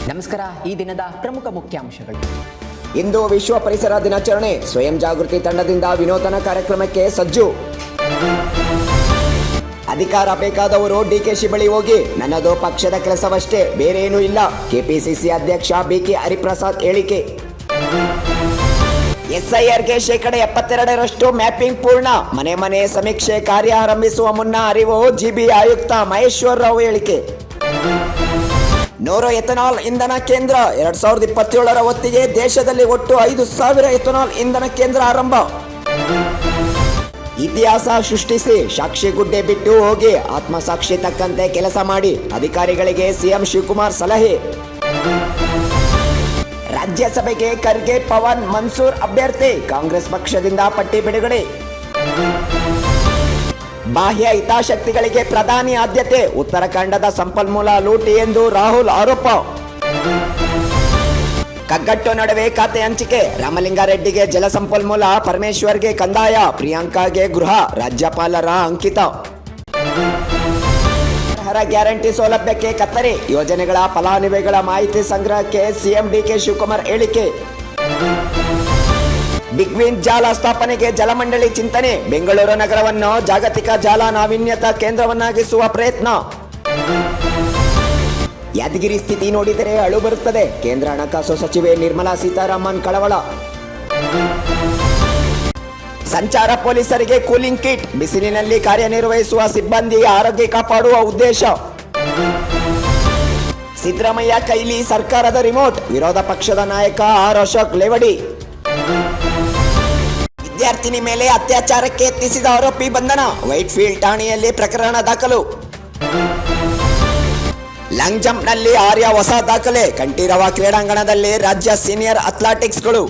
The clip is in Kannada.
ನಮಸ್ಕಾರ. ಈ ದಿನದ ಪ್ರಮುಖ ಮುಖ್ಯಾಂಶಗಳು. ಇಂದು ವಿಶ್ವ ಪರಿಸರ ದಿನಾಚರಣೆ. ಸ್ವಯಂ ಜಾಗೃತಿ ತಂಡದಿಂದ ವಿನೂತನ ಕಾರ್ಯಕ್ರಮಕ್ಕೆ ಸಜ್ಜು. ಅಧಿಕಾರ ಬೇಕಾದವರು ಡಿಕೆಶಿ ಬಳಿ ಹೋಗಿ, ನನ್ನದು ಪಕ್ಷದ ಕೆಲಸವಷ್ಟೇ, ಬೇರೆ ಏನೂ ಇಲ್ಲ. ಕೆಪಿಸಿಸಿ ಅಧ್ಯಕ್ಷ ಬಿಕೆ ಹರಿಪ್ರಸಾದ್ ಹೇಳಿಕೆ. ಎಸ್ಐಆರ್ಗೆ ಶೇಕಡ 72ರಷ್ಟು ಮ್ಯಾಪಿಂಗ್ ಪೂರ್ಣ. ಮನೆ ಮನೆ ಸಮೀಕ್ಷೆ ಕಾರ್ಯ ಆರಂಭಿಸುವ ಮುನ್ನ ಅರಿವು. ಜಿಬಿ ಆಯುಕ್ತ ಮಹೇಶ್ವರ್ ರಾವ್ ಹೇಳಿಕೆ. 100 ಎಥನಾಲ್ ಇಂಧನ ಕೇಂದ್ರ. 2027ರ ಹೊತ್ತಿಗೆ ದೇಶದಲ್ಲಿ ಒಟ್ಟು 5,000 ಎಥನಾಲ್ ಇಂಧನ ಕೇಂದ್ರ ಆರಂಭ. ಇತಿಹಾಸ ಸೃಷ್ಟಿಸಿ ಸಾಕ್ಷಿ ಗುಡ್ಡೆ ಬಿಟ್ಟು ಹೋಗಿ ಆತ್ಮಸಾಕ್ಷಿ ತಕ್ಕಂತೆ ಕೆಲಸ ಮಾಡಿ, ಅಧಿಕಾರಿಗಳಿಗೆ ಸಿಎಂ ಶಿವಕುಮಾರ್ ಸಲಹೆ. ರಾಜ್ಯಸಭೆಗೆ ಖರ್ಗೆ ಪವನ್ ಮನ್ಸೂರ್ ಅಭ್ಯರ್ಥಿ. ಕಾಂಗ್ರೆಸ್ ಪಕ್ಷದಿಂದ ಪಟ್ಟಿ ಬಿಡುಗಡೆ. ಬಾಹ್ಯ ಹಿತಾಸಕ್ತಿಗಳಿಗೆ ಪ್ರಧಾನಿ ಆದ್ಯತೆ. ಉತ್ತರಾಖಂಡದ ಸಂಪನ್ಮೂಲ ಲೂಟಿ ಎಂದು ರಾಹುಲ್ ಆರೋಪ. ಕಗ್ಗಟ್ಟು ನಡುವೆ ಖಾತೆ ಹಂಚಿಕೆ. ರಾಮಲಿಂಗಾರೆಡ್ಡಿಗೆ ಜಲಸಂಪನ್ಮೂಲ, ಪರಮೇಶ್ವರ್ಗೆ ಕಂದಾಯ, ಪ್ರಿಯಾಂಕಾಗೆ ಗೃಹ. ರಾಜ್ಯಪಾಲರ ಅಂಕಿತ. ಅರ್ಹರ ಗ್ಯಾರಂಟಿ ಸೌಲಭ್ಯಕ್ಕೆ ಕತ್ತರಿ. ಯೋಜನೆಗಳ ಫಲಾನುಭವಿಗಳ ಮಾಹಿತಿ ಸಂಗ್ರಹಕ್ಕೆ ಸಿಎಂ ಡಿಕೆ ಶಿವಕುಮಾರ್ ಹೇಳಿಕೆ. ಬಿಗ್ ವಿನ್ ಜಾಲ ಸ್ಥಾಪನೆಗೆ ಜಲಮಂಡಳಿ ಚಿಂತನೆ. ಬೆಂಗಳೂರು ನಗರವನ್ನು ಜಾಗತಿಕ ಜಾಲ ನಾವೀನ್ಯತಾ ಕೇಂದ್ರವನ್ನಾಗಿಸುವ ಪ್ರಯತ್ನ. ಯಾದಗಿರಿ ಸ್ಥಿತಿ ನೋಡಿದರೆ ಅಳು ಬರುತ್ತದೆ. ಕೇಂದ್ರ ಹಣಕಾಸು ಸಚಿವೆ ನಿರ್ಮಲಾ ಸೀತಾರಾಮನ್ ಕಳವಳ. ಸಂಚಾರ ಪೊಲೀಸರಿಗೆ ಕೂಲಿಂಗ್ ಕಿಟ್. ಬಿಸಿಲಿನಲ್ಲಿ ಕಾರ್ಯನಿರ್ವಹಿಸುವ ಸಿಬ್ಬಂದಿ ಆರೋಗ್ಯ ಕಾಪಾಡುವ ಉದ್ದೇಶ. ಸಿದ್ದರಾಮಯ್ಯ ಕೈಲಿ ಸರ್ಕಾರದ ರಿಮೋಟ್. ವಿರೋಧ ಪಕ್ಷದ ನಾಯಕ ಆರ್ ಅಶೋಕ್ ಲೇವಡಿ. ವಿದ್ಯಾರ್ಥಿನಿ ಮೇಲೆ ಅತ್ಯಾಚಾರಕ್ಕೆ ಯತ್ನಿಸಿದ ಆರೋಪಿ ಬಂಧನ. ವೈಟ್ಫೀಲ್ಡ್ ಠಾಣೆಯಲ್ಲಿ ಪ್ರಕರಣ ದಾಖಲು. ಲಾಂಗ್ ಜಂಪ್ನಲ್ಲಿ ಆರ್ಯ ಹೊಸ ದಾಖಲೆ. ಕಂಠೀರವ ಕ್ರೀಡಾಂಗಣದಲ್ಲಿ ರಾಜ್ಯ ಸೀನಿಯರ್ ಅಥ್ಲೆಟಿಕ್ಸ್ಗಳು.